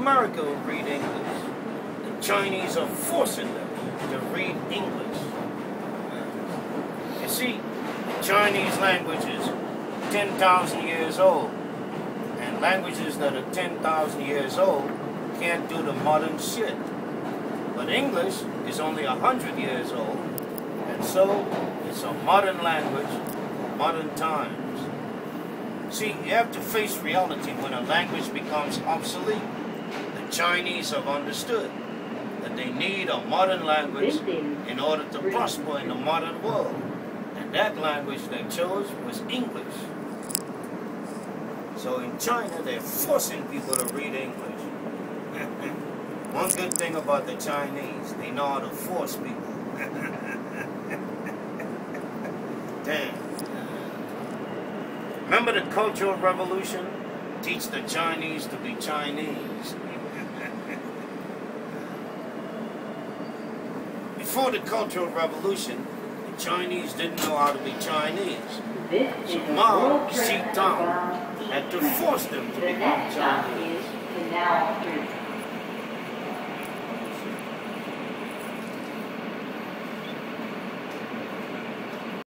America will read English. The Chinese are forcing them to read English. You see, the Chinese language is 10,000 years old. And languages that are 10,000 years old can't do the modern shit. But English is only 100 years old. And so, it's a modern language for modern times. See, you have to face reality when a language becomes obsolete. The Chinese have understood that they need a modern language in order to prosper in the modern world. And that language they chose was English. So in China, they're forcing people to read English. One good thing about the Chinese, they know how to force people. Damn. Remember the Cultural Revolution? Teach the Chinese to be Chinese. Before the Cultural Revolution, the Chinese didn't know how to be Chinese. So Mao Zedong had to force them to become Chinese.